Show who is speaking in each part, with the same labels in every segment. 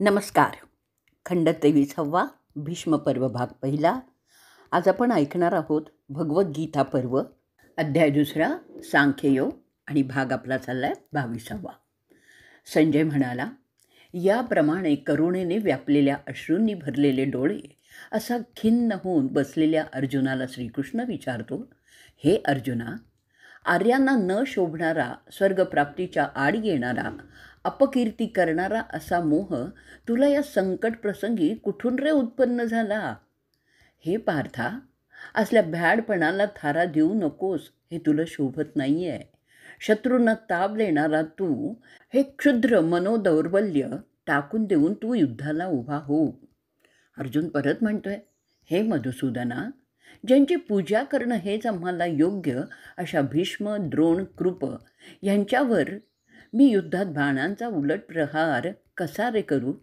Speaker 1: नमस्कार. खंड 23 भीष्म पर्व भाग पहिला. आज आपण ऐकणार आहोत भगवद्गीता पर्व, अध्याय 2 सांख्ययोग आणि भाग आपला चालला आहे 22. संजय म्हणाला, याप्रमाणे करुणेने व्यापलेल्या अश्रूंनी भरलेले डोळे असा खिन्न होऊन बसलेल्या अर्जुनाला श्रीकृष्ण विचारतो, हे अर्जुना, आर्यांना न शोभणारा, स्वर्गप्राप्तीच्या आड येणारा, अपकीर्ती करणारा असा मोह तुला या संकट प्रसंगी कुठून रे उत्पन्न झाला? हे पार्था, असल्या भ्याडपणाला थारा देऊ नकोस, हे तुला शोभत नाही आहे. शत्रूंना ताप देणारा तू हे क्षुद्र मनोदौर्बल्य टाकून देऊन तू युद्धाला उभा हो. अर्जुन परत म्हणतोय, हे मधुसूदना, ज्यांची पूजा करणं हेच आम्हाला योग्य अशा भीष्म, द्रोण, कृप यांच्यावर मी युद्धात बाणांचा उलट प्रहार कसा रे करू?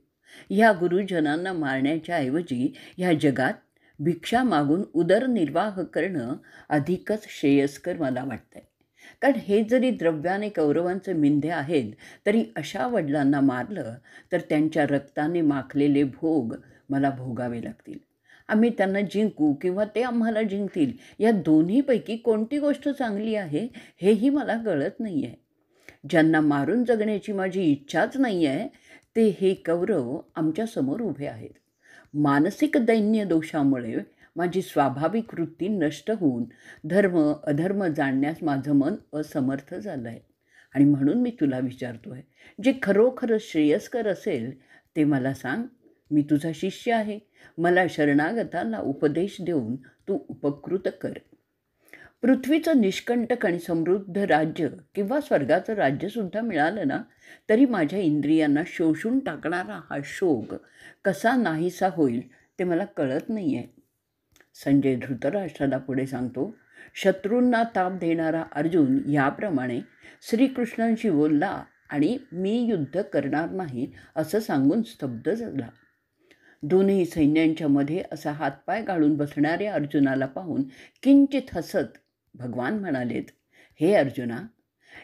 Speaker 1: ह्या गुरुजनांना मारण्याच्या ऐवजी ह्या जगात भिक्षा मागून उदरनिर्वाह करणं अधिकच श्रेयस्कर मला वाटतंय. कारण हे जरी द्रव्याने कौरवांचे मिंधे आहेत, तरी अशा वडिलांना मारलं तर त्यांच्या रक्ताने माखलेले भोग मला भोगावे लागतील. आम्ही त्यांना जिंकू किंवा ते आम्हाला जिंकतील, या दोन्हीपैकी कोणती गोष्ट चांगली आहे हेही मला कळत नाही आहे. ज्यांना मारून जगण्याची माझी इच्छाच नाही आहे, ते हे कौरव आमच्यासमोर उभे आहेत. मानसिक दैन्य दोषामुळे माझी स्वाभाविक वृत्ती नष्ट होऊन धर्म अधर्म जाणण्यास माझं मन असमर्थ झालं आहे. आणि म्हणून मी तुला विचारतो आहे, जे खरोखरच श्रेयस्कर असेल ते मला सांग. मी तुझा शिष्य आहे. मला शरणागताला उपदेश देऊन तू उपकृत कर. पृथ्वीचं निष्कंटक आणि समृद्ध राज्य किंवा स्वर्गाचं राज्यसुद्धा मिळालं ना, तरी माझ्या इंद्रियांना शोषून टाकणारा हा शोक कसा नाहीसा होईल ते मला कळत नाही आहे. संजय धृतराष्ट्राला पुढे सांगतो, शत्रूंना ताप देणारा अर्जुन याप्रमाणे श्रीकृष्णांशी बोलला आणि मी युद्ध करणार नाही असं सांगून स्तब्ध झाला. दोन्ही सैन्यांच्या मध्ये असा हातपाय गाळून बसणाऱ्या अर्जुनाला पाहून किंचित हसत भगवान म्हणालेत, हे अर्जुना,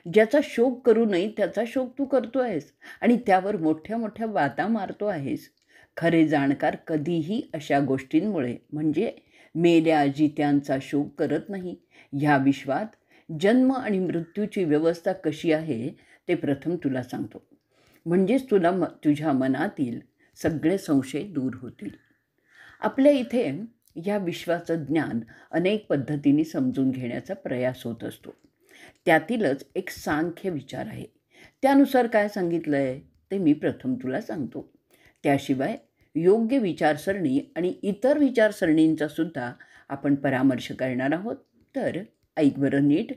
Speaker 1: ज्याचा शोक करू नये त्याचा शोक तू करतो आहेस आणि त्यावर मोठ्या मोठ्या बाता मारतो आहेस. खरे जाणकार कधीही अशा गोष्टींमुळे म्हणजे मेल्या जित्यांचा शोक करत नाही. ह्या विश्वात जन्म आणि मृत्यूची व्यवस्था कशी आहे ते प्रथम तुला सांगतो, म्हणजेच तुला तुझ्या मनातील सगळे संशय दूर होतील. आपल्या इथे या विश्वाचं ज्ञान अनेक पद्धतीने समजून घेण्याचा प्रयास होत असतो. त्यातीलच एक सांख्य विचार आहे. त्यानुसार काय सांगितलं आहे ते मी प्रथम तुला सांगतो. त्याशिवाय योग्य विचारसरणी आणि इतर विचारसरणींचा सुद्धा आपण परामर्श करणार आहोत. तर ऐक बरं नीट.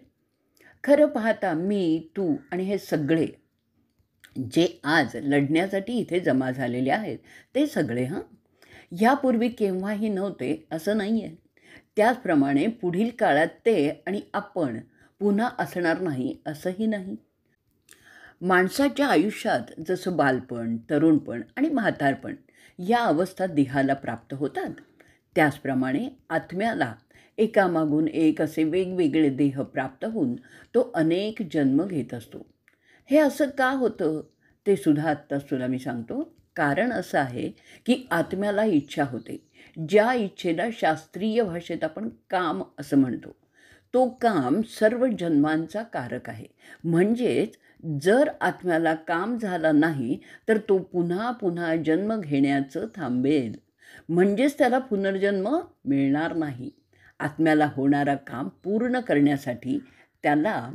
Speaker 1: खरं पाहता मी, तू आणि हे सगळे जे आज लढण्यासाठी इथे जमा झालेले आहेत ते सगळे यापूर्वी केव्हाही नव्हते असं नाही आहे. त्याचप्रमाणे पुढील काळात ते आणि आपण पुन्हा असणार नाही असंही नाही. माणसाच्या आयुष्यात जसं बालपण, तरुणपण आणि म्हातारपण या अवस्था देहाला प्राप्त होतात, त्याचप्रमाणे आत्म्याला एकामागून एक असे वेगवेगळे देह प्राप्त होऊन तो अनेक जन्म घेत असतो. हे असं का होतं ते सुद्धा आत्ताच तुला मी सांगतो. कारण असं आहे की आत्म्याला इच्छा होते. ज्या इच्छेला शास्त्रीय भाषेत आपण काम असं म्हणतो, तो काम सर्व जन्मांचा कारक आहे. म्हणजेच जर आत्म्याला काम झाला नाही तर तो पुन्हा पुन्हा जन्म घेण्याचं थांबेल, म्हणजेच त्याला पुनर्जन्म मिळणार नाही. आत्म्याला होणारा काम पूर्ण करण्यासाठी त्याला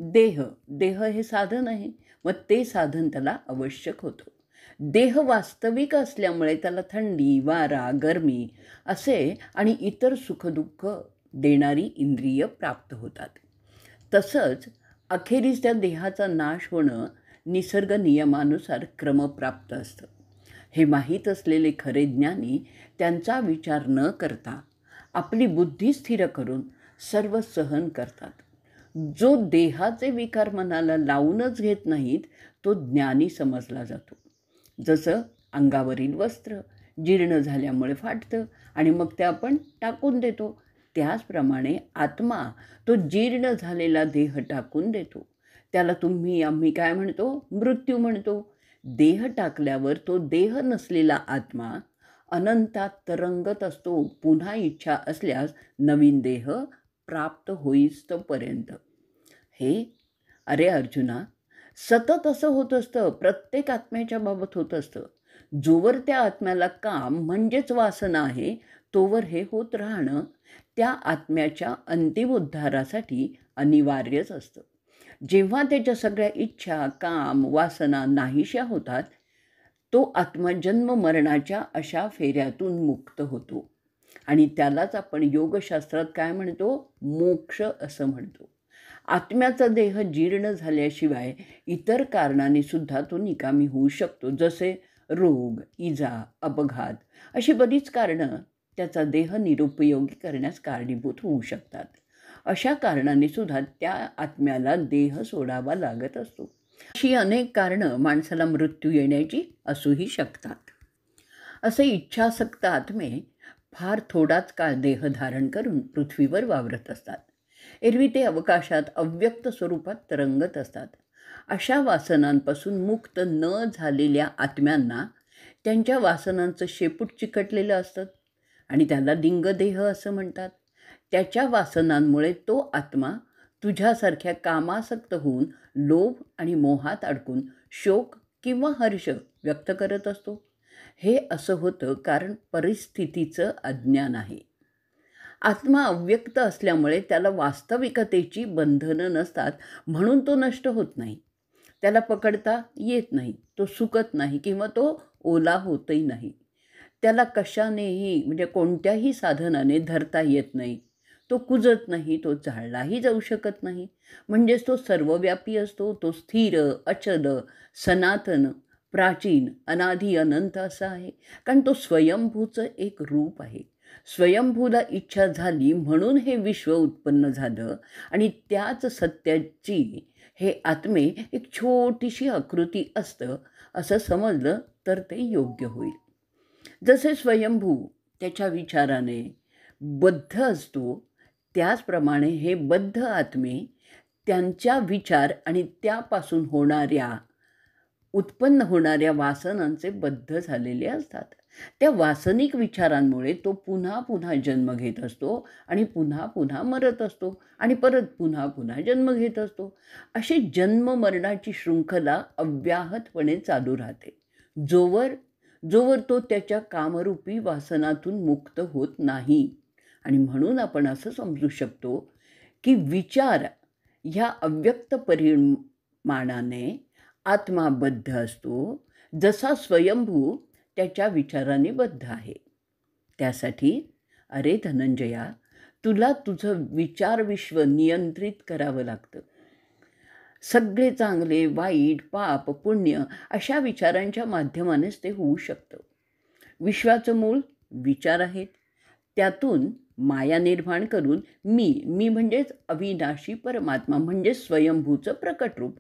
Speaker 1: देह हे साधन आहे, मग ते साधन त्याला आवश्यक होतं. देह वास्तविक असल्यामुळे त्याला थंडी, वारा, गरमी असे आणि इतर सुखदुःख देणारी इंद्रिय प्राप्त होतात. तसंच अखेरीस त्या देहाचा नाश होणं निसर्ग नियमानुसार क्रमप्राप्त असतं. हे माहीत असलेले खरे ज्ञानी त्यांचा विचार न करता आपली बुद्धी स्थिर करून सर्व सहन करतात. जो देहाचे विकार मनाला लावूनच घेत नाहीत तो ज्ञानी समजला जातो. जसं अंगावरील वस्त्र जीर्ण झाल्यामुळे फाटतं आणि मग ते आपण टाकून देतो, त्याचप्रमाणे आत्मा तो जीर्ण झालेला देह टाकून देतो. त्याला आम्ही काय म्हणतो? मृत्यू म्हणतो. देह टाकल्यावर तो देह नसलेला आत्मा अनंतात तरंगत असतो, पुन्हा इच्छा असल्यास नवीन देह प्राप्त होईस्तोपर्यंत. अरे अर्जुना, सतत असं होत असतं, प्रत्येक आत्म्याच्या बाबत होत असतं. जोवर त्या आत्म्याला काम म्हणजेच वासना आहे, तोवर हे होत राहणं त्या आत्म्याच्या अंतिम उद्धारासाठी अनिवार्यच असतं. जेव्हा त्याच्या सगळ्या इच्छा, काम, वासना नाहीशा होतात, तो आत्मा जन्म मरणाच्या अशा फेऱ्यातून मुक्त होतो. आणि त्यालाच आपण योगशास्त्रात काय म्हणतो? मोक्ष असं म्हणतो. आत्म्याचा देह जीर्ण झाल्याशिवाय इतर कारणाने सुद्धा तो निकामी होऊ शकतो. जसे रोग, इजा, अपघात अशी बरीच कारणं त्याचा देह निरुपयोगी करण्यास कारणीभूत होऊ शकतात. अशा कारणाने सुद्धा त्या आत्म्याला देह सोडावा लागत असतो. अशी अनेक कारणं माणसाला मृत्यू येण्याची असूही शकतात. असे इच्छासक्त आत्मे फार थोडाच काळ देह धारण करून पृथ्वीवर वावरत असतात. एरवी ते अवकाशात अव्यक्त स्वरूपात तरंगत असतात. अशा वासनांपासून मुक्त न झालेल्या आत्म्यांना त्यांच्या वासनांचं शेपूट चिकटलेलं असतं आणि त्याला लिंगदेह असं म्हणतात. त्याच्या वासनांमुळे तो आत्मा तुझ्यासारख्या कामासक्त होऊन लोभ आणि मोहात अडकून शोक किंवा हर्ष व्यक्त करत असतो. हे असं होतं कारण परिस्थितीचं अज्ञान आहे. आत्मा अव्यक्त असल्यामुळे त्याला वास्तविकतेची बंधनं नसतात, म्हणून तो नष्ट होत नाही. त्याला पकडता येत नाही, तो सुकत नाही किंवा तो ओला होतही नाही. त्याला कशानेही म्हणजे कोणत्याही साधनाने धरता येत नाही. तो कुजत नाही, तो जाळलाही जाऊ शकत नाही. म्हणजेच तो सर्वव्यापी असतो. तो स्थिर, अचल, सनातन, प्राचीन, अनादी, अनंत असा आहे. कारण तो स्वयंभूचं एक रूप आहे. स्वयंभूला इच्छा झाली म्हणून हे विश्व उत्पन्न झालं आणि त्याच सत्याची हे आत्मे एक छोटीशी आकृती असतं असं समजलं तर ते योग्य होईल. जसे स्वयंभू त्याच्या विचाराने बद्ध असतो, त्याचप्रमाणे हे बद्ध आत्मे त्यांच्या विचार आणि त्यापासून उत्पन्न होणाऱ्या वासनांचे बद्ध झालेले असतात. त्या वासनिक विचारांमुळे तो पुन्हा पुन्हा जन्म घेत असतो आणि पुन्हा पुन्हा मरत असतो आणि परत पुन्हा पुन्हा जन्म घेत असतो. अशी जन्म मरणाची शृंखला अव्याहतपणे चालू राहते, जोवर तो त्याच्या कामरूपी वासनातून मुक्त होत नाही. आणि म्हणून आपण असं समजू शकतो की विचार ह्या अव्यक्त परिमाणाने आत्मा बद्ध असतो, जसा स्वयंभू त्याच्या विचाराने बद्ध आहे. त्यासाठी अरे धनंजया, तुला तुझं विचारविश्व नियंत्रित करावं लागतं. सगळे चांगले, वाईट, पाप, पुण्य अशा विचारांच्या माध्यमानेच ते होऊ शकतं. विश्वाचं मूळ विचार आहेत. त्यातून माया निर्माण करून मी म्हणजेच अविनाशी परमात्मा म्हणजे स्वयंभूचं प्रकट रूप.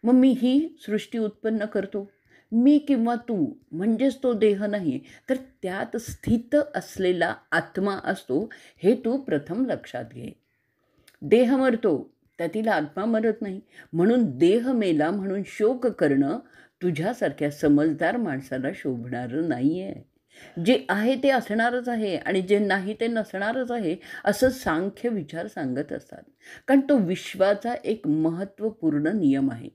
Speaker 1: मग मी ही सृष्टी उत्पन्न करतो. मी किंवा तू म्हणजेच तो देह नाही, तर त्यात स्थित असलेला आत्मा असतो, हे तू प्रथम लक्षात घे. देह मरतो, त्यातील आत्मा मरत नाही. म्हणून देह मेला म्हणून शोक करणं तुझ्यासारख्या समजदार माणसाला शोभणारं नाही आहे. जे आहे ते असणारच आहे आणि जे नाही ते नसणारच आहे असं सांख्य विचार सांगत असतात. कारण तो विश्वाचा एक महत्त्वपूर्ण नियम आहे.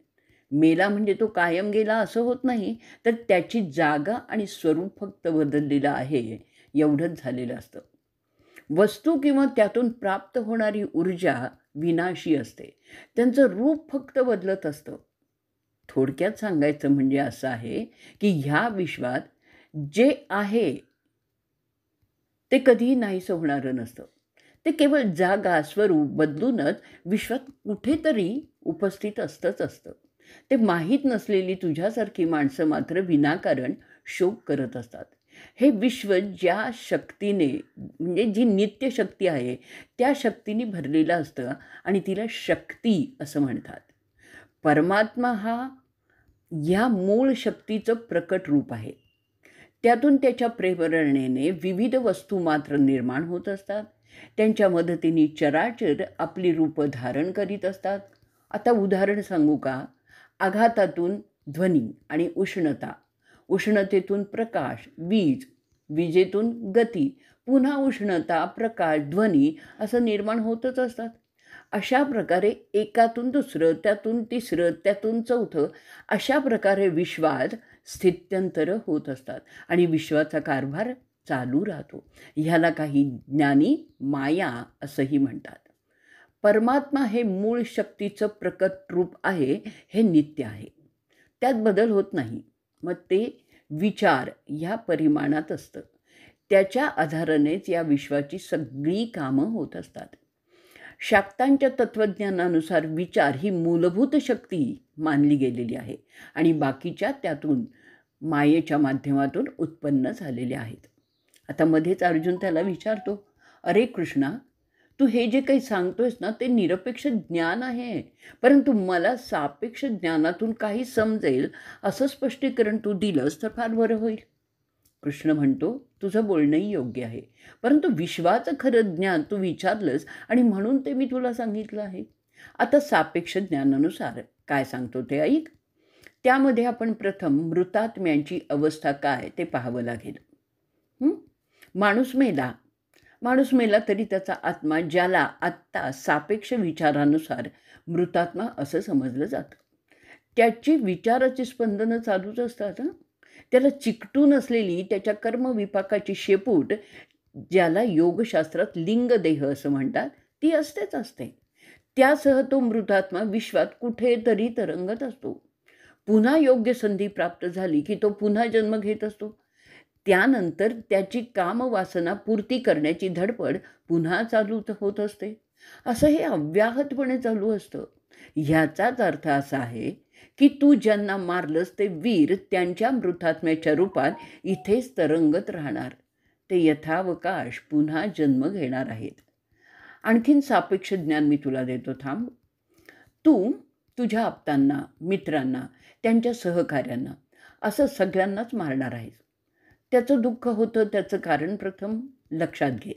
Speaker 1: मेला म्हणजे तो कायम गेला असं होत नाही, तर त्याची जागा आणि स्वरूप फक्त बदललेलं आहे एवढंच झालेलं असतं. वस्तू किंवा त्यातून प्राप्त होणारी ऊर्जा विनाशी असते, त्यांचं रूप फक्त बदलत असतं. थोडक्यात सांगायचं म्हणजे असं आहे की ह्या विश्वात जे आहे ते कधीही नाहीसं होणारं नसतं. ते केवळ जागा स्वरूप बदलूनच विश्वात कुठेतरी उपस्थित असतं. ते माहीत नसलेली तुझ्यासारखी माणसं मात्र विनाकारण शोक करत असतात. हे विश्व ज्या शक्तीने म्हणजे जी नित्य शक्ती आहे त्या शक्तीने भरलेलं असतं आणि तिला शक्ती असं म्हणतात. परमात्मा हा ह्या मूळ शक्तीचं प्रकट रूप आहे. त्यातून त्याच्या प्रेरणेने विविध वस्तू मात्र निर्माण होत असतात. त्यांच्या मदतीने चराचर आपली रूपं धारण करीत असतात. आता उदाहरण सांगू का? आघातातून ध्वनी आणि उष्णता, उष्णतेतून प्रकाश, वीज, विजेतून गती, पुन्हा उष्णता, प्रकाश, ध्वनी असं निर्माण होतच असतात. अशा प्रकारे एकातून दुसरं, त्यातून तिसरं, त्यातून चौथं, अशा प्रकारे विश्वात स्थित्यंतरं होत असतात आणि विश्वाचा कारभार चालू राहतो. ह्याला काही ज्ञानी माया असंही म्हणतात. परमात्मा हे मूळ शक्तीचं प्रकट रूप आहे, हे नित्य आहे, त्यात बदल होत नाही. मग ते विचार ह्या परिमाणात असतं. त्याच्या आधारानेच या विश्वाची सगळी कामं होत असतात. शाक्तांच्या तत्त्वज्ञानानुसार विचार ही मूलभूत शक्ती मानली गेलेली आहे आणि बाकीच्या त्यातून मायेच्या माध्यमातून उत्पन्न झालेल्या आहेत. आता मध्येच अर्जुन त्याला विचारतो, अरे कृष्णा, तू हे जे काही सांगतोयस ना ते निरपेक्ष ज्ञान आहे, परंतु मला सापेक्ष ज्ञानातून काही समजेल असं स्पष्टीकरण तू दिलंस तर फार बरं होईल. कृष्ण म्हणतो, तुझं बोलणंही योग्य आहे, परंतु विश्वाचं खरं ज्ञान तू विचारलंस आणि म्हणून ते मी तुला सांगितलं आहे. आता सापेक्ष ज्ञानानुसार काय सांगतो ते ऐक. त्यामध्ये आपण प्रथम मृतात्म्यांची अवस्था काय ते पाहावं लागेल. माणूस मेला तरी त्याचा आत्मा, ज्याला आत्ता सापेक्ष विचारानुसार मृतात्मा असं समजलं जातं, त्याची विचाराची स्पंदनं चालूच असतात. त्याला चिकटून असलेली त्याच्या कर्मविपाकाची शेपूट, ज्याला योगशास्त्रात लिंगदेह असं म्हणतात, ती असतेच असते. त्यासह तो मृतात्मा विश्वात कुठेतरी तरंगत असतो. पुन्हा योग्य संधी प्राप्त झाली की तो पुन्हा जन्म घेत असतो. त्यानंतर त्याची कामवासना पूर्ती करण्याची धडपड पुन्हा चालू होत असते. असं हे अव्याहतपणे चालू असतं. ह्याचाच अर्थ असा आहे की तू ज्यांना मारलंस ते वीर त्यांच्या मृतात्म्याच्या रूपात इथेच तरंगत राहणार. ते यथावकाश पुन्हा जन्म घेणार आहेत. आणखीन सापेक्ष ज्ञान मी तुला देतो, थांब. तू तुझ्या आप्तांना, मित्रांना, त्यांच्या सहकाऱ्यांना असं सगळ्यांनाच मारणार आहेस. त्याचं दुःख होतं, त्याचं कारण प्रथम लक्षात घे.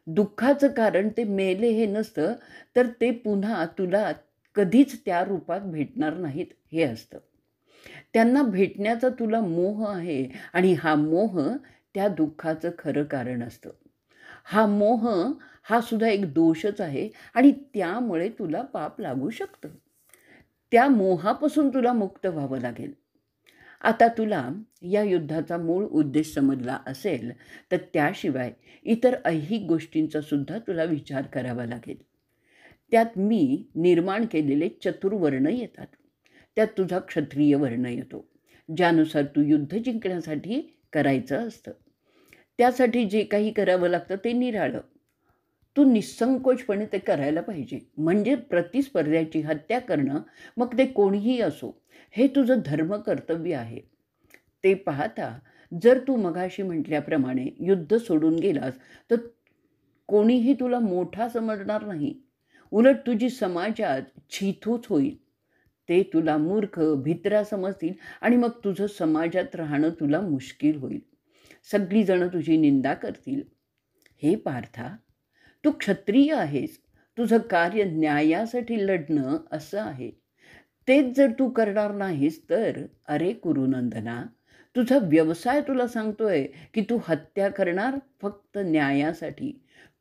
Speaker 1: दुःखाचं कारण ते मेले हे नसतं, तर ते पुन्हा तुला कधीच त्या रूपात भेटणार नाहीत हे असतं. त्यांना भेटण्याचा तुला मोह आहे आणि हा मोह त्या दुःखाचं खरं कारण असतं. हा मोह हा सुद्धा एक दोषच आहे आणि त्यामुळे तुला पाप लागू शकतं. त्या मोहापासून तुला मुक्त व्हावं लागेल. आता तुला या युद्धाचा मूळ उद्देश समजला असेल तर त्याशिवाय इतर ऐहिक गोष्टींचा सुद्धा तुला विचार करावा लागेल. त्यात मी निर्माण केलेले चतुर्वर्ण येतात. त्यात तुझा क्षत्रिय वर्ण येतो, ज्यानुसार तू युद्ध जिंकण्यासाठी करायचं असतं. त्यासाठी जे काही करावं लागतं ते निराळं. तू निसंकोचपणे ते करायला पाहिजे. म्हणजे प्रतिस्पर्ध्याची हत्या करणं, मग ते कोणीही असो, हे तुझं धर्म कर्तव्य आहे. ते पाहता जर तू मगाशी म्हटल्याप्रमाणे युद्ध सोडून गेलास तर कोणीही तुला मोठा समजणार नाही. उलट तुझी समाजात छिथूच होईल. ते तुला मूर्ख, भित्रा समजतील आणि मग तुझं समाजात राहणं तुला मुश्किल होईल. सगळीजणं तुझी निंदा करतील. हे पार्था, तू क्षत्रिय आहेस. तुझं कार्य न्यायासाठी लढणं असं आहे. तेच जर तू करणार नाहीस तर अरे कुरुनंदना, तुझा व्यवसाय तुला सांगतोय की तू हत्या करणार फक्त न्यायासाठी.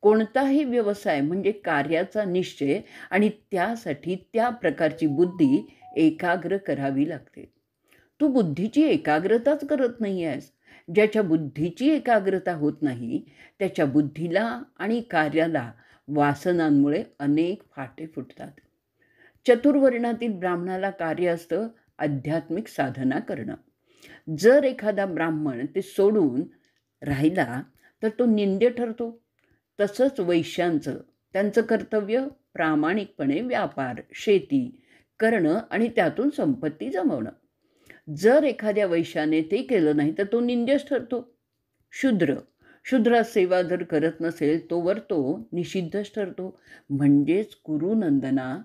Speaker 1: कोणताही व्यवसाय म्हणजे कार्याचा निश्चय आणि त्यासाठी त्या प्रकारची बुद्धी एकाग्र करावी लागते. तू बुद्धीची एकाग्रताच करत नाही आहेस. ज्याच्या बुद्धीची एकाग्रता होत नाही त्याच्या बुद्धीला आणि कार्याला वासनांमुळे अनेक फाटे फुटतात. चतुर्वर्णातील ब्राह्मणाला कार्य असतं आध्यात्मिक साधना करणं. जर एखादा ब्राह्मण ते सोडून राहिला तर तो निंद्य ठरतो. तसंच वैश्यांचं, त्यांचं कर्तव्य प्रामाणिकपणे व्यापार, शेती करणं आणि त्यातून संपत्ती जमवणं. जर एखाद्या वैश्याने ते केलं नाही तर तो निंद्यच ठरतो. शूद्रास सेवा जर करत नसेल तोवर तो निषिद्धच ठरतो. म्हणजेच कुरुनंदना,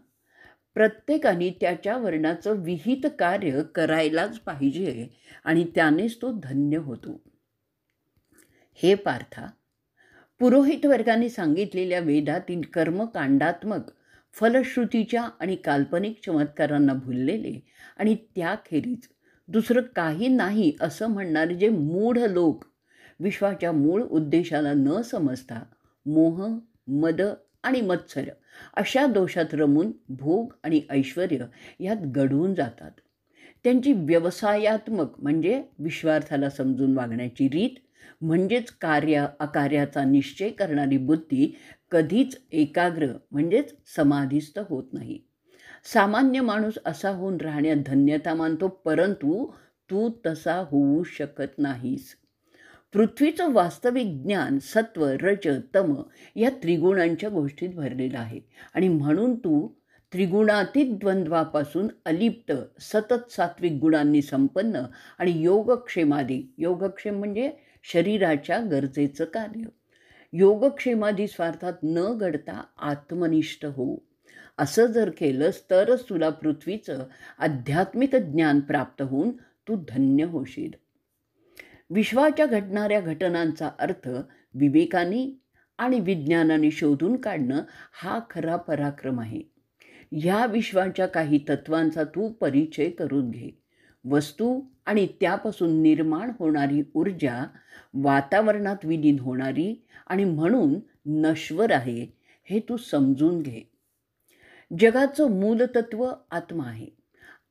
Speaker 1: प्रत्येकाने त्याच्या वर्णाचं विहित कार्य करायलाच पाहिजे आणि त्यानेच तो धन्य होतो. हे पार्था, पुरोहित वर्गाने सांगितलेल्या वेदातील कर्मकांडात्मक फलश्रुतीच्या आणि काल्पनिक चमत्कारांना भुललेले आणि त्याखेरीज दुसरं काही नाही असं म्हणणारे जे मूढ लोक विश्वाच्या मूळ उद्देशाला न समजता मोह, मद आणि मत्सर अशा दोषात रमून भोग आणि ऐश्वर यात गढून जातात. त्यांची व्यवसायात्मक म्हणजे विश्वार्थाला समजून वागण्याची रीत म्हणजेच कार्य अकार्याचा निश्चय करणारी बुद्धी कधीच एकाग्र म्हणजेच समाधिस्थ होत नाही. सामान्य माणूस असा होऊन राहण्यात धन्यता मानतो, परंतु तू तसा होऊ शकत नाहीस. पृथ्वीचं वास्तविक ज्ञान सत्व, रज, तम या त्रिगुणांच्या गोष्टीत भरलेलं आहे आणि म्हणून तू त्रिगुणातीत द्वंद्वापासून अलिप्त, सतत सात्विक गुणांनी संपन्न आणि योगक्षेमादी, योगक्षेम म्हणजे शरीराच्या गरजेचं कार्य, योगक्षेमादी स्वार्थात न घडता आत्मनिष्ठ हो. असं जर केलंस तरच तुला पृथ्वीचं आध्यात्मिक ज्ञान प्राप्त होऊन तू धन्य होशील. विश्वाच्या घडणाऱ्या घटनांचा अर्थ विवेकाने आणि विज्ञानाने शोधून काढणं हा खरा पराक्रम आहे. ह्या विश्वाच्या काही तत्वांचा तू परिचय करून घे. वस्तू आणि त्यापासून निर्माण होणारी ऊर्जा वातावरणात विलीन होणारी आणि म्हणून नश्वर आहे हे तू समजून घे. जगाचं मूलतत्व आत्मा आहे.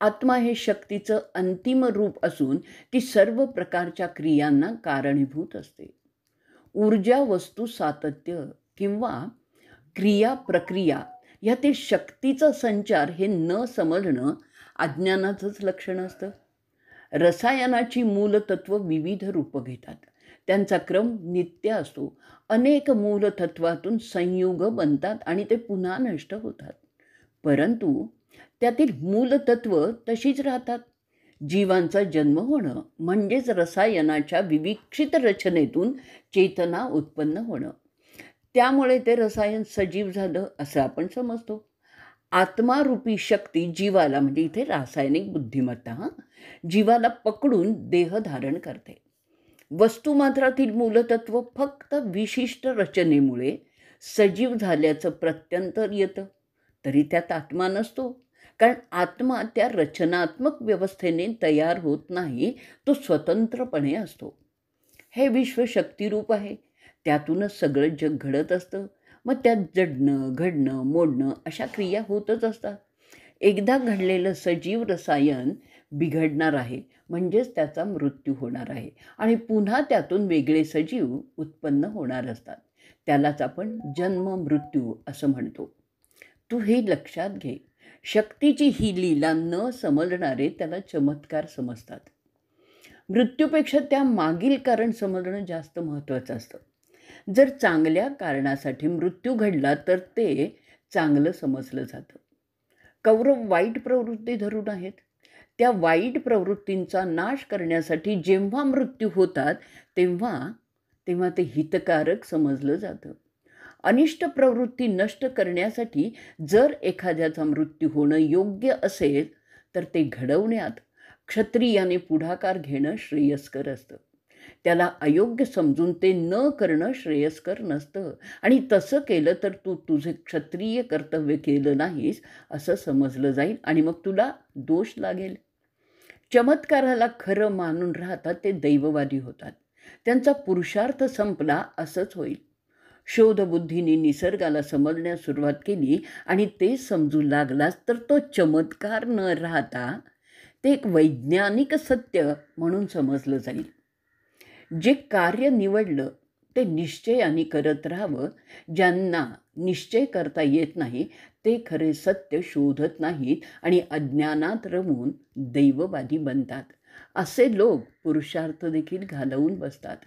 Speaker 1: आत्मा हे शक्तीचं अंतिम रूप असून ती सर्व प्रकारच्या क्रियांना कारणीभूत असते. ऊर्जा, वस्तू, सातत्य किंवा क्रिया प्रक्रिया यातील शक्तीचा संचार हे न समजणं अज्ञानाचंच लक्षण असतं. रसायनाची मूलतत्व विविध रूपं घेतात. त्यांचा क्रम नित्य असतो. अनेक मूलतत्वातून संयुग बनतात आणि ते पुन्हा नष्ट होतात, परंतु त्यातील मूलतत्व तशीच राहतात. जीवांचा जन्म होणं म्हणजेच रसायनाच्या विविक्षित रचनेतून चेतना उत्पन्न होणं. त्यामुळे ते रसायन सजीव झालं असं आपण समजतो. आत्मारूपी शक्ती जीवाला म्हणजे इथे रासायनिक बुद्धिमत्ता जीवाला पकडून देह धारण करते. वस्तुमात्रातील मूलतत्व फक्त विशिष्ट रचनेमुळे सजीव झाल्याचं प्रत्यंतर येतं, तरी त्यात आत्मा नसतो. कारण आत्मा त्या रचनात्मक व्यवस्थेने तयार होत नाही, तो स्वतंत्रपणे असतो. हे विश्व शक्तिरूप आहे. त्यातूनच सगळं जग घडत असतं. मग त्यात जडणं, घडणं, मोडणं अशा क्रिया होतच असतात. एकदा घडलेलं सजीव रसायन बिघडणार आहे म्हणजेच त्याचा मृत्यू होणार आहे आणि पुन्हा त्यातून वेगळे सजीव उत्पन्न होणार असतात. त्यालाच आपण जन्म मृत्यू असं म्हणतो. तू हे लक्षात घे. शक्तीची ही लीला न समजणारे त्याला चमत्कार समजतात. मृत्यूपेक्षा त्या मागील कारण समजणं जास्त महत्त्वाचं असतं. जर चांगल्या कारणासाठी मृत्यू घडला तर ते चांगलं समजलं जातं. कौरव वाईट प्रवृत्ती धरून आहेत. त्या वाईट प्रवृत्तींचा नाश करण्यासाठी जेव्हा मृत्यू होतात तेव्हा ते हितकारक समजलं जातं. अनिष्ट प्रवृत्ती नष्ट करण्यासाठी जर एखाद्याचा मृत्यू होणं योग्य असेल तर ते घडवण्यात क्षत्रियाने पुढाकार घेणं श्रेयस्कर असतं. त्याला अयोग्य समजून ते न करणं श्रेयस्कर नसतं आणि तसं केलं तर तू तुझे क्षत्रिय कर्तव्य केलं नाहीस असं समजलं जाईल आणि मग तुला दोष लागेल. चमत्काराला खरं मानून राहतात ते दैववादी होतात. त्यांचा पुरुषार्थ संपला असंच होईल. शोधबुद्धीने निसर्गाला समजण्यास सुरुवात केली आणि ते समजू लागलास तर तो चमत्कार न राहता ते एक वैज्ञानिक सत्य म्हणून समजलं जाईल. जे कार्य निवडलं ते निश्चयाने करत राहावं. ज्यांना निश्चय करता येत नाही ते खरे सत्य शोधत नाहीत आणि अज्ञानात रमून दैववादी बनतात. असे लोक पुरुषार्थ देखील घालवून बसतात.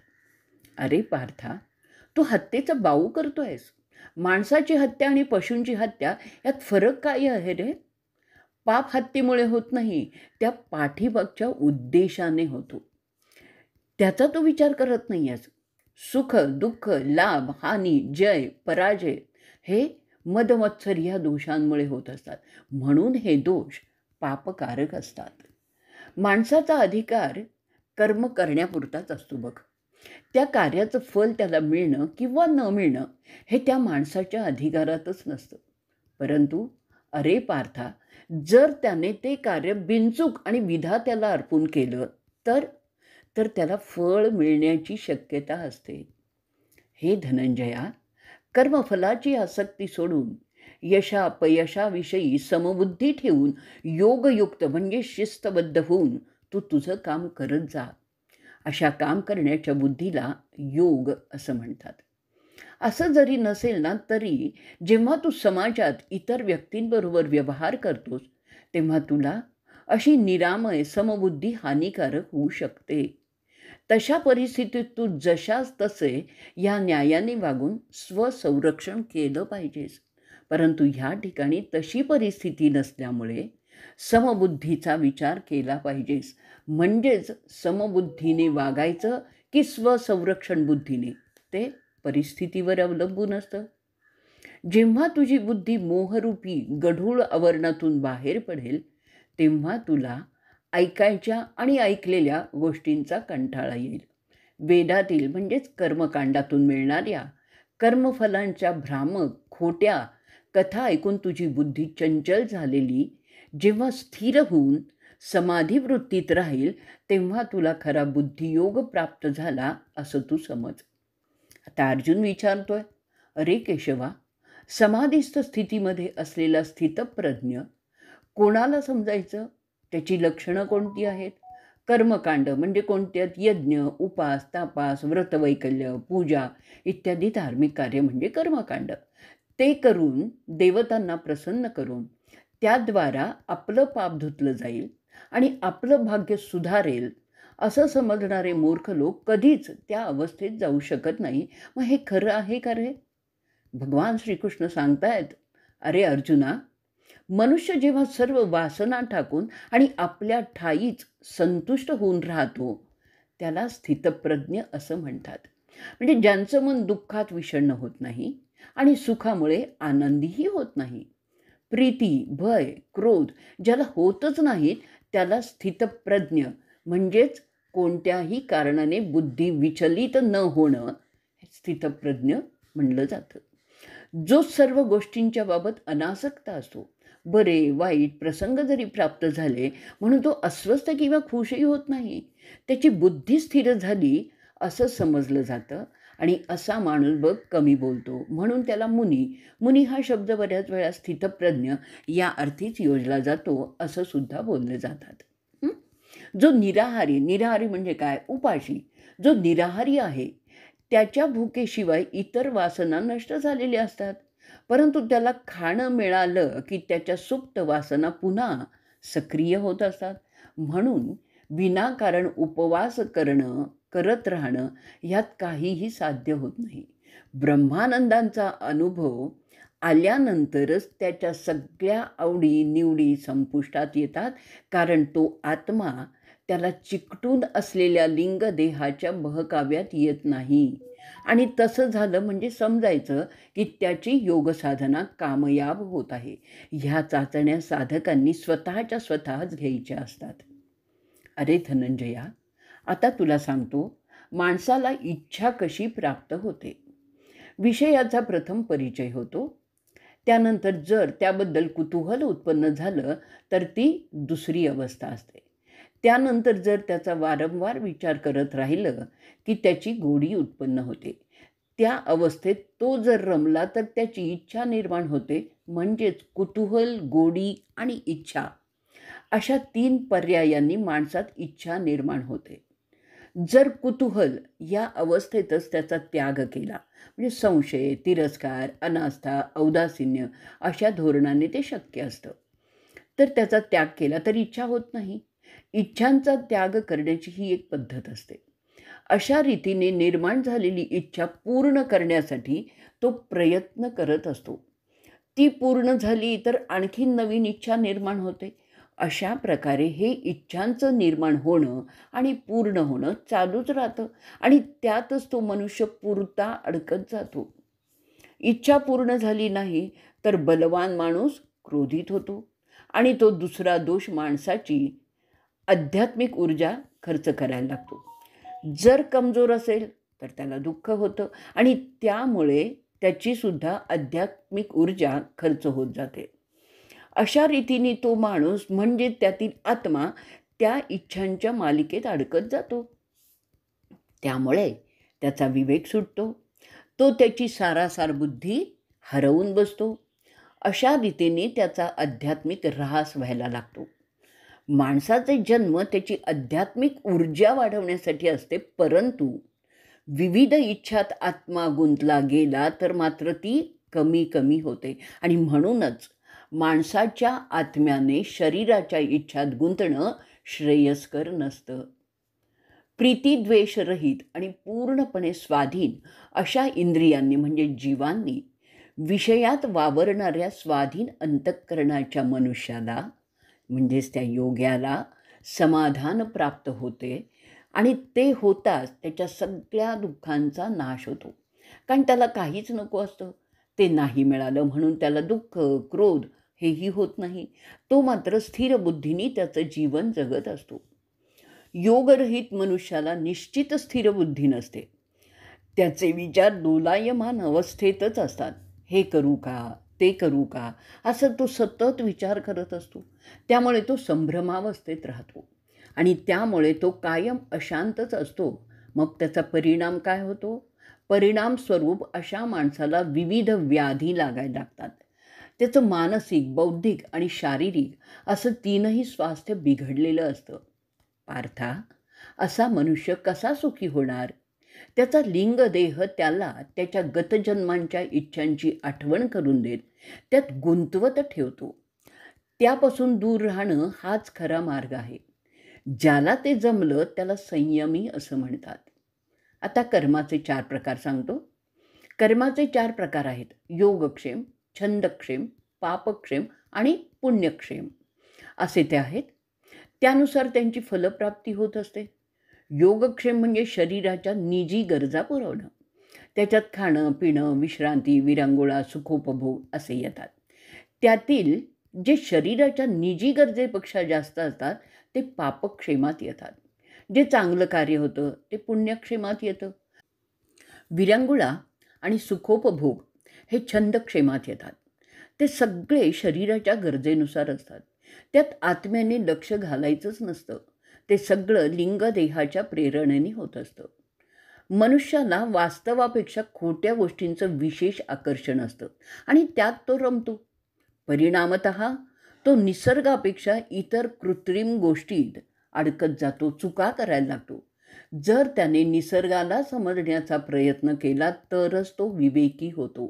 Speaker 1: अरे पार्था, तू हत्येचा बाऊ करतोयस. माणसाची हत्या आणि पशूंची हत्या यात फरक काय आहे रे? पाप हत्येमुळे होत नाही, त्या पाठीमागच्या उद्देशाने होतो. त्याचा तो विचार करत नाही आहेस. सुख, दुःख, लाभ, हानी, जय, पराजय हे मदमत्सर ह्या दोषांमुळे होत असतात. म्हणून हे दोष पापकारक असतात. माणसाचा अधिकार कर्म करण्यापुरताच असतो बघ. त्या कार्याचं फल त्याला मिळणं किंवा न मिळणं हे त्या माणसाच्या अधिकारातच नसतं. परंतु अरे पार्था, जर त्याने ते कार्य बिनचूक आणि विधात्याला अर्पण केलं तर तर त्याला फळ मिळण्याची शक्यता असते. हे धनंजया, कर्मफलाची आसक्ती सोडून यशापयशाविषयी समबुद्धी ठेवून योगयुक्त म्हणजे शिस्तबद्ध होऊन तू तुझं काम करत जा. अशा काम करण्याच्या बुद्धीला योग असं म्हणतात. असं जरी नसेल ना तरी जेव्हा तू समाजात इतर व्यक्तींबरोबर व्यवहार करतोस तेव्हा तुला अशी निरामय समबुद्धी हानिकारक होऊ शकते. तशा परिस्थितीत तू जशास तसे या न्यायाने वागून स्वसंरक्षण केलं पाहिजेस. परंतु ह्या ठिकाणी तशी परिस्थिती नसल्यामुळे समबुद्धीचा विचार केला पाहिजेस. म्हणजेच समबुद्धीने वागायचं की स्वसंरक्षण बुद्धीने ते परिस्थितीवर अवलंबून असतं. जेव्हा तुझी बुद्धी मोहरूपी गढूळ आवरणातून बाहेर पडेल तेव्हा तुला ऐकायच्या आणि ऐकलेल्या गोष्टींचा कंटाळा येईल. वेदातील म्हणजेच कर्मकांडातून मिळणाऱ्या कर्मफलांच्या भ्रामक खोट्या कथा ऐकून तुझी बुद्धी चंचल झालेली जेव्हा स्थिर होऊन समाधिवृत्तीत राहील तेव्हा तुला खरा बुद्धियोग प्राप्त झाला असं तू समज. आता अर्जुन विचारतोय, अरे केशवा, समाधिस्थ स्थितीमध्ये असलेला स्थितप्रज्ञ कोणाला समजायचं? त्याची लक्षणं कोणती आहेत? कर्मकांड म्हणजे कोणत्यात? यज्ञ, उपास, तापास, व्रतवैकल्य, पूजा इत्यादी धार्मिक कार्य म्हणजे कर्मकांड. ते करून देवतांना प्रसन्न करून त्याद्वारा आपलं पाप धुतलं जाईल आणि आपलं भाग्य सुधारेल असं समजणारे मूर्ख लोक कधीच त्या अवस्थेत जाऊ शकत नाही. मग हे खरं आहे का रे? भगवान श्रीकृष्ण सांगतायत, अरे अर्जुना, मनुष्य जेव्हा सर्व वासना टाकून आणि आपल्या ठाईच संतुष्ट होऊन राहतो त्याला स्थितप्रज्ञ असं म्हणतात. म्हणजे ज्यांचं मन दुःखात विषण्ण होत नाही आणि सुखामुळे आनंदीही होत नाही. प्रीती, भय, क्रोध ज्याला होतच नाहीत त्याला स्थितप्रज्ञ म्हणजेच कोणत्याही कारणाने बुद्धी विचलित न होणं स्थितप्रज्ञ म्हणलं जातं. जो सर्व गोष्टींच्या बाबत अनासक्त असतो. बरे वाईट प्रसंग जरी प्राप्त झाले म्हणून तो अस्वस्थ किंवा खुशही होत नाही. त्याची बुद्धी स्थिर झाली असं समजलं जातं आणि असा माणूस बघ कमी बोलतो म्हणून त्याला मुनी. मुनी हा शब्द बऱ्याच वेळा स्थितप्रज्ञ या अर्थीच योजला जातो असं सुद्धा बोलले जातात. जो निराहारी, निराहारी म्हणजे काय? उपाशी. जो निराहारी आहे त्याच्या भुकेशिवाय इतर वासना नष्ट झालेल्या असतात. परंतु त्याला खाणं मिळालं की त्याच्या सुप्त वासना पुन्हा सक्रिय होत असतात. म्हणून विनाकारण उपवास करत राहणं ह्यात काहीही साध्य होत नाही. ब्रह्मानंदांचा अनुभव आल्यानंतरच त्याच्या सगळ्या आवडी निवडी संपुष्टात येतात. कारण तो आत्मा त्याला चिकटून असलेल्या लिंगदेहाच्या बहकाव्यात येत नाही. आणि तसं झालं म्हणजे समजायचं की त्याची योगसाधना कामयाब होत आहे. ह्या चाचण्या साधकांनी स्वतःच घ्यायच्या असतात. अरे धनंजया, आता तुला सांगतो माणसाला इच्छा कशी प्राप्त होते. विषयाचा प्रथम परिचय होतो. त्यानंतर जर त्याबद्दल कुतूहल उत्पन्न झालं तर ती दुसरी अवस्था असते. त्यानंतर जर त्याचा वारंवार विचार करत राहिलं की त्याची गोडी उत्पन्न होते. त्या अवस्थेत तो जर रमला तर त्याची इच्छा निर्माण होते. म्हणजेच कुतूहल, गोडी आणि इच्छा अशा 3 पर्यायांनी माणसात इच्छा निर्माण होते. जर कुतूहल या अवस्थेतच त्याचा त्याग केला म्हणजे संशय, तिरस्कार, अनास्था, औदासीन्य अशा धोरणाने ते शक्य असतं. तर त्याचा त्याग केला तर इच्छा होत नाही. इच्छांचा त्याग करण्याची ही एक पद्धत असते. अशा रीतीने निर्माण झालेली इच्छा पूर्ण करण्यासाठी तो प्रयत्न करत असतो. ती पूर्ण झाली तर आणखी नवीन इच्छा निर्माण होते. अशा प्रकारे हे इच्छांचं निर्माण होणं आणि पूर्ण होणं चालूच राहतं आणि त्यातच तो मनुष्य पुरता अडकत जातो. इच्छा पूर्ण झाली नाही तर बलवान माणूस क्रोधित होतो आणि तो दुसरा दोष माणसाची आध्यात्मिक ऊर्जा खर्च करायला लागतो. जर कमजोर असेल तर त्याला दुःख होतं आणि त्यामुळे त्याचीसुद्धा आध्यात्मिक ऊर्जा खर्च होत जाते. अशा रीतीने तो माणूस म्हणजे त्यातील आत्मा त्या इच्छांच्या मालिकेत अडकत जातो. त्यामुळे त्याचा विवेक सुटतो. तो त्याची सारासार बुद्धी हरवून बसतो. अशा रीतीने त्याचा आध्यात्मिक ऱ्हास व्हायला लागतो. माणसाचे जन्म त्याची आध्यात्मिक ऊर्जा वाढवण्यासाठी असते, परंतु विविध इच्छात आत्मा गुंतला गेला तर मात्र ती कमी कमी होते. आणि म्हणूनच माणसाच्या आत्म्याने शरीराच्या इच्छात गुंतणं श्रेयस्कर नसतं. प्रीतिद्वेषरहित आणि पूर्णपणे स्वाधीन अशा इंद्रियांनी म्हणजे जीवांनी विषयात वावरणाऱ्या स्वाधीन अंतःकरणाच्या मनुष्याला म्हणजेच त्या योग्याला समाधान प्राप्त होते. आणि ते होताच त्याच्या सगळ्या दुःखांचा नाश होतो. कारण त्याला काहीच नको असतं. ते नाही मिळालं म्हणून त्याला दुःख, क्रोध हेही होत नाही. तो मात्र स्थिर बुद्धीने त्याचं जीवन जगत असतो. योगरहित मनुष्याला निश्चित स्थिर बुद्धी नसते. त्याचे विचार दोलायमान अवस्थेतच असतात. हे करू का, ते करू का, असं तो सतत विचार करत असतो. त्यामुळे तो संभ्रमावस्थेत राहतो आणि त्यामुळे तो कायम अशांतच असतो. मग त्याचा परिणाम काय होतो? परिणाम स्वरूप अशा माणसाला विविध व्याधी लागायला लागतात. त्याचं मानसिक, बौद्धिक आणि शारीरिक असं तीनही स्वास्थ्य बिघडलेलं असतं. पार्था, असा मनुष्य कसा सुखी होणार? त्याचा लिंगदेह त्याला त्याच्या गतजन्मांच्या इच्छांची आठवण करून देत त्यात गुंतवत ठेवतो. त्यापासून दूर राहणं हाच खरा मार्ग आहे. ज्याला ते जमलं त्याला संयमी असं म्हणतात. आता कर्माचे 4 प्रकार सांगतो. कर्माचे 4 प्रकार आहेत: योगक्षेम, छंदक्षेम, पापक्षेम आणि पुण्यक्षेम असे ते आहेत. त्यानुसार त्यांची फलप्राप्ती होत असते. योगक्षेम म्हणजे शरीराच्या निजी गरजा पुरवणं. त्याच्यात खाणं, पिणं, विश्रांती, विरंगुळा, सुखोपभोग असे येतात. त्यातील जे शरीराच्या निजी गरजेपेक्षा जास्त असतात ते पापक्षेमात येतात. जे चांगलं कार्य होतं ते पुण्यक्षेमात येतं. विरंगुळा आणि सुखोपभोग हे छंदक्षेमात येतात. ते सगळे शरीराच्या गरजेनुसार असतात. त्यात आत्म्याने लक्ष घालायचंच नसतं. ते सगळं लिंगदेहाच्या प्रेरणेने होत असतं. मनुष्याला वास्तवापेक्षा खोट्या गोष्टींचं विशेष आकर्षण असतं आणि त्यात तो रमतो. परिणामतः तो निसर्गापेक्षा इतर कृत्रिम गोष्टीत अडकत जातो, चुका करायला लागतो. जर त्याने निसर्गाला समजण्याचा प्रयत्न केला तरच तो विवेकी होतो.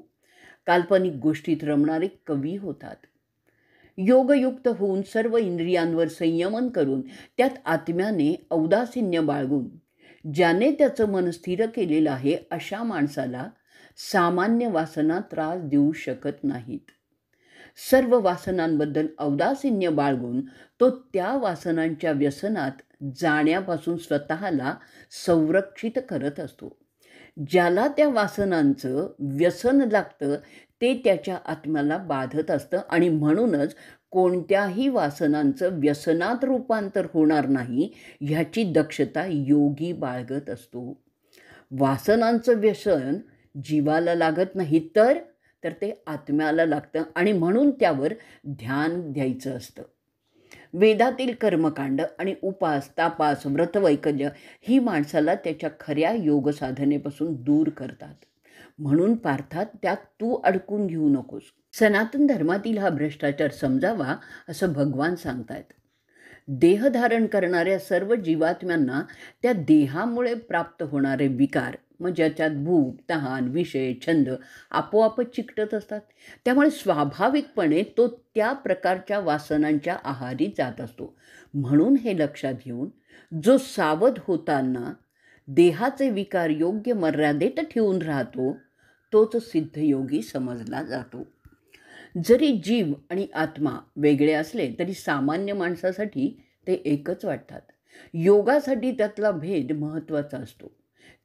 Speaker 1: काल्पनिक गोष्टीत रमणारे कवी होतात. योगयुक्त होऊन सर्व इंद्रियांवर संयमन करून त्यात आत्म्याने औदासिन्य बाळगून ज्याने त्याचं मन स्थिर केलेलं आहे अशा माणसाला सामान्य वासना त्रास देऊ शकत नाहीत. सर्व वासनांबद्दल औदासिन्य बाळगून तो त्या वासनांच्या व्यसनात जाण्यापासून स्वतःला संरक्षित करत असतो. ज्याला त्या वासनांचं व्यसन लागतं ते त्याच्या आत्म्याला बाधत असतं आणि म्हणूनच कोणत्याही वासनांचं व्यसनात रूपांतर होणार नाही ह्याची दक्षता योगी बाळगत असतो. वासनांचं व्यसन जीवाला लागत नाही तर ते आत्म्याला लागतं आणि म्हणून त्यावर ध्यान द्यायचं असतं. वेदातील कर्मकांड आणि उपास, तापास, व्रतवैकल्य ही माणसाला त्याच्या खऱ्या योग साधनेपासून दूर करतात. म्हणून पार्थात त्यात तू अडकून घेऊ नकोस. सनातन धर्मातील हा भ्रष्टाचार समजावा असं भगवान सांगतायत. देहधारण करणाऱ्या सर्व जीवात्म्यांना त्या देहामुळे प्राप्त होणारे विकार मग ज्याच्यात भूक, तहान, विषय, छंद आपोआपच चिकटत असतात. त्यामुळे स्वाभाविकपणे तो त्या प्रकारच्या वासनांच्या आहारी जात असतो. म्हणून हे लक्षात घेऊन जो सावध होताना देहाचे विकार योग्य मर्यादेत ठेवून राहतो तोच सिद्धयोगी समजला जातो. जरी जीव आणि आत्मा वेगळे असले तरी सामान्य माणसासाठी ते एकच वाटतात. योगासाठी त्यातला भेद महत्त्वाचा असतो.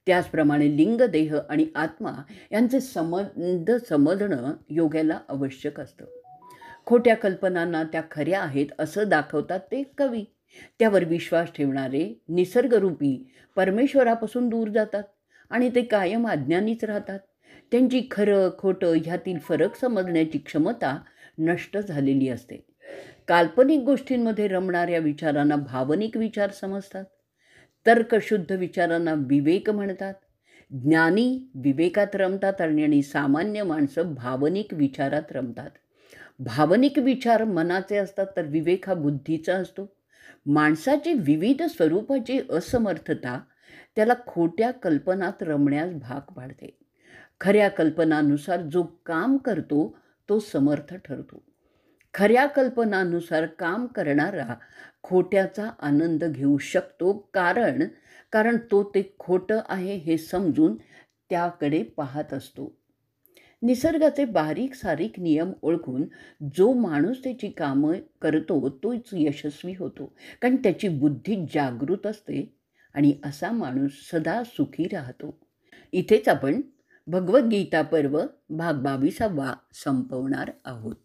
Speaker 1: त्याचप्रमाणे लिंगदेह आणि आत्मा यांचे संबंध समजणं योग्याला आवश्यक असतं. खोट्या कल्पनांना त्या खऱ्या आहेत असं दाखवतात ते कवी. त्यावर विश्वास ठेवणारे निसर्गरूपी परमेश्वरापासून दूर जातात आणि ते कायम अज्ञानीच राहतात. त्यांची खरं खोटं ह्यातील फरक समजण्याची क्षमता नष्ट झालेली असते. काल्पनिक गोष्टींमध्ये रमणाऱ्या विचारांना भावनिक विचार समजतात. तर्कशुद्ध विचारांना विवेक म्हणतात. ज्ञानी विवेकात रमतात आणि सामान्य माणसं भावनिक विचारात रमतात. भावनिक विचार मनाचे असतात तर विवेक हा बुद्धीचा असतो. माणसाची विविध स्वरूपाची असमर्थता त्याला खोट्या कल्पनात रमण्यास भाग पाडते. खऱ्या कल्पनानुसार जो काम करतो तो समर्थ ठरतो. खऱ्या कल्पनानुसार काम करणारा खोट्याचा आनंद घेऊ शकतो, कारण तो ते खोटं आहे हे समजून त्याकडे पाहत असतो. निसर्गाचे बारीक सारीक नियम ओळखून जो माणूस त्याची कामं करतो तोच यशस्वी होतो, कारण त्याची बुद्धी जागृत असते आणि असा माणूस सदा सुखी राहतो. इथेच आपण भगवद्गीता पर्व भाग 22 संपवणार आहोत.